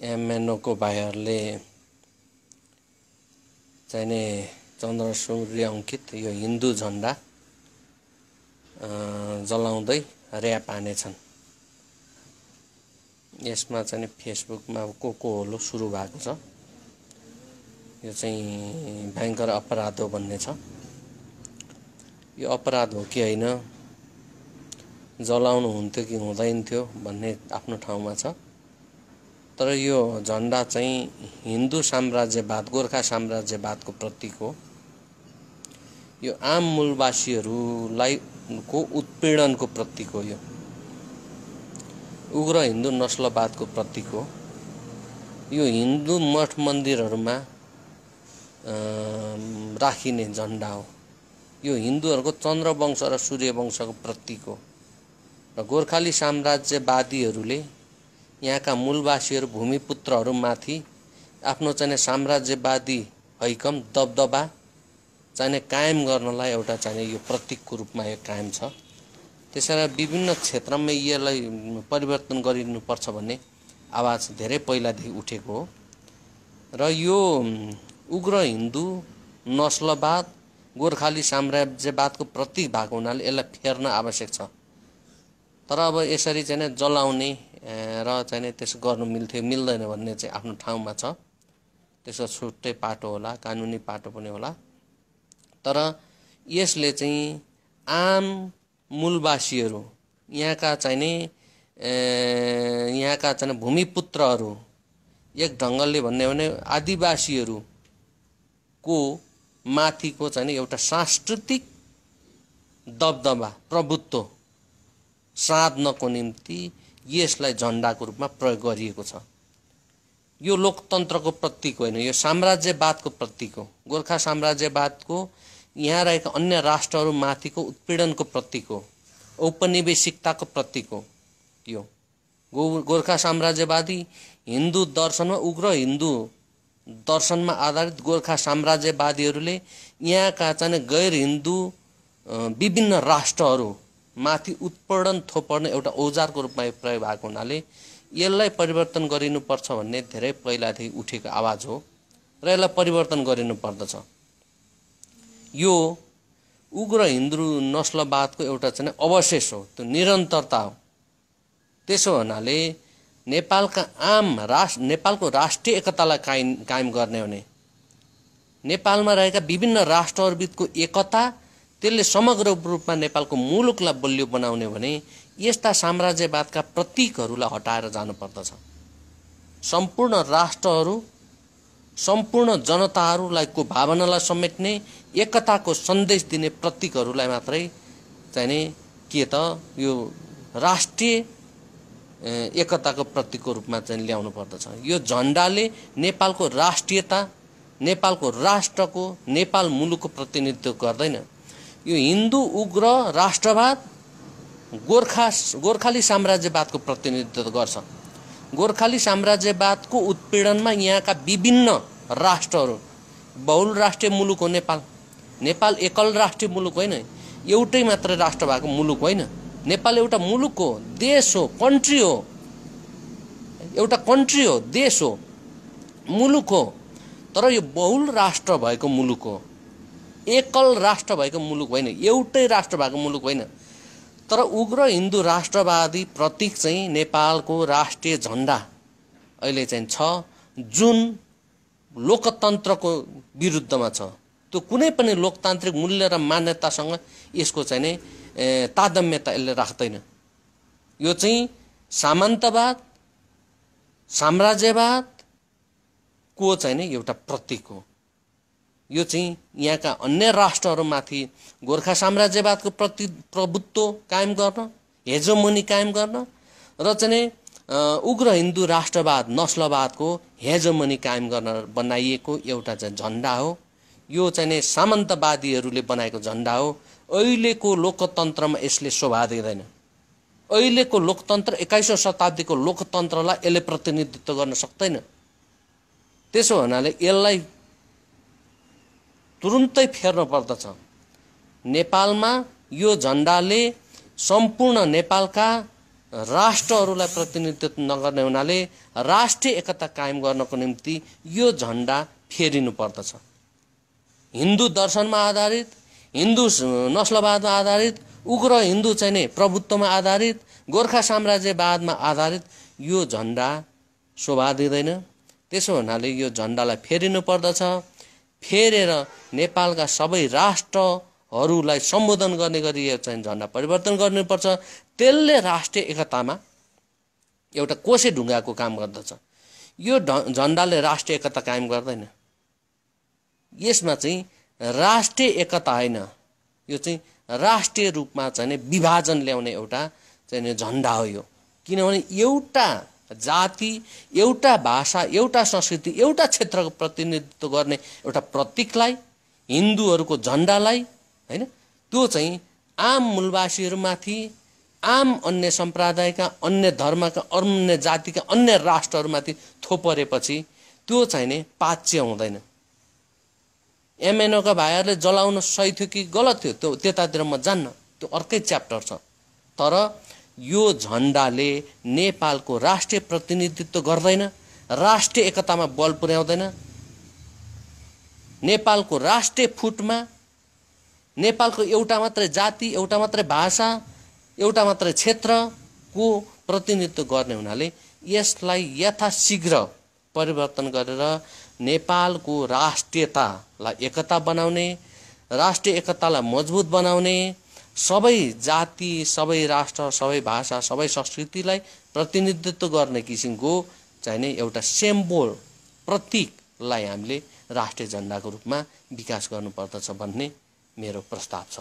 MNO को भाइहरूले चाहिने चन्द्र सूर्य अंकित यो हिन्दू झण्डा जलाउँदै र्याप हानेछन्। यसमा चाहिँ फेसबुकमा को होलो सुरु भएको छ। यो चाहिँ भयंकर अपराध हो भन्ने छ। यो अपराध हो कि हैन, जलाउनु हुन्थ्यो कि हुँदैन थियो भन्ने आफ्नो ठाउँमा छ। तर यो झण्डा चाहिँ हिन्दू साम्राज्यवाद, गोर्खा साम्राज्यवादको प्रतीक हो। यो आम मूलवासीहरूलाई को उत्पीडनको प्रतीक हो। यो उग्र हिन्दू नस्लवादको प्रतीक हो। यो हिन्दू मठ मन्दिरहरूमा राखिने झण्डा हो। यो हिन्दूहरूको चन्द्रवंश र सूर्यवंशको प्रतीक हो। र गोर्खाली साम्राज्यवादीहरूले यहाँका मूलवासीहरू भूमिपुत्रहरूमाथि आफ्नो चाहिँ साम्राज्यवादी हैकम दबदबा चाहिँ कायम गर्नलाई एउटा चाहिँ यो प्रतीकको रूपमा यो कायम छ। त्यसैले विभिन्न क्षेत्रमा यसलाई परिवर्तन गरिनुपर्छ भन्ने आवाज धेरै पहिलादेखि उठेको हो। र यो उग्र हिन्दू नस्लवाद गोर्खाली साम्राज्यवादको प्रतीक भएको हुनाले यसलाई फेर्न आवश्यक छ। तर अब यसरी चाहिँ जलाउने र चाहिँ त्यसो गर्नु मिल्थ्यो मिल्दैन भन्ने चाहिँ आफ्नो ठाउँमा छ। त्यसको छुट्टै पाटो होला, कानुनी पाटो पनि होला। तर यसले चाहिँ आम मूलवासीहरू यहाँका चाहिँ भूमिपुत्रहरू, एक ढङ्गले भन्ने भने आदिवासीहरूको माथिको चाहिँ एउटा सांस्कृतिक दबदबा प्रभुत्व साध्नको निम्ति यसलाई झण्डाको रूपमा प्रयोग गरिएको छ। यो लोकतन्त्रको प्रतीक होइन, यो साम्राज्यवादको प्रतीक हो। गोर्खा साम्राज्यवादको यहाँ रहेका अन्य राष्ट्रहरूमाथिको उत्पीडनको प्रतीक हो, औपनिवेशिकताको प्रतीक हो। यो गोर्खा साम्राज्यवादी हिन्दू दर्शनमा, उग्र हिन्दू दर्शनमा आधारित गोर्खा साम्राज्यवादीहरूले यहाँका चाहिँ गैर हिन्दू विभिन्न राष्ट्रहरू माथि उत्पीडन थोपर्ने एउटा औजारको रूपमा प्रयोग भएको हुनाले यसलाई परिवर्तन गरिनुपर्छ भन्ने धेरै पहिलादेखि उठेको आवाज हो र यसलाई परिवर्तन गरिनुपर्दछ। यो उग्र हिन्दू नस्लवादको एउटा चाहिँ अवशेष हो, त्यो निरन्तरता हो। त्यसो हुनाले नेपालको राष्ट्रिय एकतालाई कायम गर्ने हो भने नेपालमा रहेका विभिन्न राष्ट्रहरूबिचको एकता, त्यसले समग्र रूपमा नेपालको मुलुकलाई बलियो बनाउने भने यस्ता साम्राज्यवादका प्रतीकहरूलाई हटाएर जानुपर्दछ। सम्पूर्ण राष्ट्रहरू, सम्पूर्ण जनताहरूलाई को भावनालाई समेट्ने, एकताको सन्देश दिने प्रतीकहरूलाई मात्रै चाहिँ के त यो राष्ट्रिय एकताको प्रतीकको रूपमा चाहिँ ल्याउनु पर्दछ। यो झण्डाले नेपालको राष्ट्रियता, नेपालको राष्ट्रको, नेपाल मुलुकको प्रतिनिधित्व गर्दैन। यो हिन्दू उग्र राष्ट्रवाद गोर्खाली साम्राज्यवादको प्रतिनिधित्व गर्छ। गोर्खाली साम्राज्यवादको उत्पीडनमा यहाँका विभिन्न राष्ट्रहरू, बहुल राष्ट्रिय मुलुक हो नेपाल। नेपाल एकल राष्ट्रिय मुलुक होइन, एउटै मात्र राष्ट्र भएको मुलुक होइन। नेपाल एउटा मुलुक हो, देश हो, कन्ट्री हो, एउटा कन्ट्री हो, देश हो, मुलुक हो। तर यो बहुल राष्ट्र भएको मुलुक हो, एकल राष्ट्र भएको मुलुक होइन, एउटै राष्ट्र भएको मुलुक होइन। तर उग्र हिन्दू राष्ट्रवादी प्रतीक चाहिँ नेपालको राष्ट्रिय झण्डा अहिले चाहिँ छ, जुन लोकतन्त्रको विरुद्धमा छ। त्यो कुनै पनि लोकतान्त्रिक मूल्य र मान्यतासँग यसको चाहिँ नै तादम्यता यसले राख्दैन। यो चाहिँ सामन्तवाद, साम्राज्यवादको चाहिँ नै एउटा प्रतीक हो। यो चाहिँ यहाँका अन्य राष्ट्रहरूमाथि गोर्खा साम्राज्यवादको प्रभुत्व कायम गर्न, हेजोमोनी कायम गर्न र चाहिँ उग्र हिन्दू राष्ट्रवाद नस्लवादको हेजोमोनी कायम गर्न बनाइएको एउटा चाहिँ झण्डा हो। यो चाहिँ सामन्तवादीहरूले बनाएको झण्डा हो। अहिलेको लोकतन्त्रमा यसले शोभा दिँदैन। अहिलेको लोकतन्त्र 21औं शताब्दीको लोकतन्त्रलाई यसले प्रतिनिधित्व गर्न सक्दैन। त्यसो हुनाले यसलाई तुरुन्तै फेर्न पर्दछ। नेपालमा यो झण्डाले सम्पूर्ण नेपालका राष्ट्रहरूलाई प्रतिनिधित्व नगर्ने हुनाले राष्ट्रिय एकता कायम गर्नको निम्ति यो झण्डा फेरिनु पर्दछ। हिन्दू दर्शनमा आधारित, हिन्दू नस्लवादमा आधारित, उग्र हिन्दू चाहिँ नै प्रभुत्वमा आधारित, गोर्खा साम्राज्यवादमा आधारित यो झण्डा शोभा दिँदैन। त्यसो हुनाले यो झण्डालाई फेरिनु पर्दछ। फेरेर नेपालका सबै राष्ट्रहरूलाई सम्बोधन गर्ने गरी यो चाहिँ झण्डा परिवर्तन गर्नुपर्छ। त्यसले राष्ट्रिय एकतामा एउटा कोसे ढुङ्गाको काम गर्दछ। यो झण्डाले राष्ट्रिय एकता कायम गर्दैन। यसमा चाहिँ राष्ट्रिय एकता होइन, यो चाहिँ राष्ट्रिय रूपमा चाहिँ विभाजन ल्याउने एउटा चाहिँ झण्डा हो यो। किनभने एउटा जाति, एउटा भाषा, एउटा संस्कृति, एउटा क्षेत्रको प्रतिनिधित्व गर्ने एउटा प्रतीकलाई, हिन्दूहरूको झण्डालाई हैन, त्यो चाहिँ आम मूलवासीहरूमाथि, आम अन्य सम्प्रदायका, अन्य धर्मका, अन्य जातिका, अन्य राष्ट्रहरूमाथि थोपरेपछि त्यो चाहिँ नि पाच्य हुँदैन। एमएनओका भाइहरूले जलाउन सही थियो कि गलत थियो त्यो त्यतातिर म जान्न, त्यो अर्कै च्याप्टर छ। तर यो झण्डाले नेपालको राष्ट्रिय प्रतिनिधित्व गर्दैन, राष्ट्रिय एकतामा बल पुर्याउँदैन। नेपालको राष्ट्रिय फुटमा नेपालको एउटा मात्रै जाति, एउटा मात्रै भाषा, एउटा मात्रै क्षेत्रको प्रतिनिधित्व गर्ने हुनाले यसलाई यथाशीघ्र परिवर्तन गरेर नेपालको राष्ट्रियतालाई एकता बनाउने, राष्ट्रिय एकतालाई मजबुत बनाउने, सबै जाति, सबै राष्ट्र, सबै भाषा, सबै संस्कृतिलाई प्रतिनिधित्व गर्ने किसिमको चाहिने एउटा सिम्बोल, प्रतीकलाई हामीले राष्ट्रिय झण्डाको रूपमा विकास गर्नुपर्दछ भन्ने मेरो प्रस्ताव छ।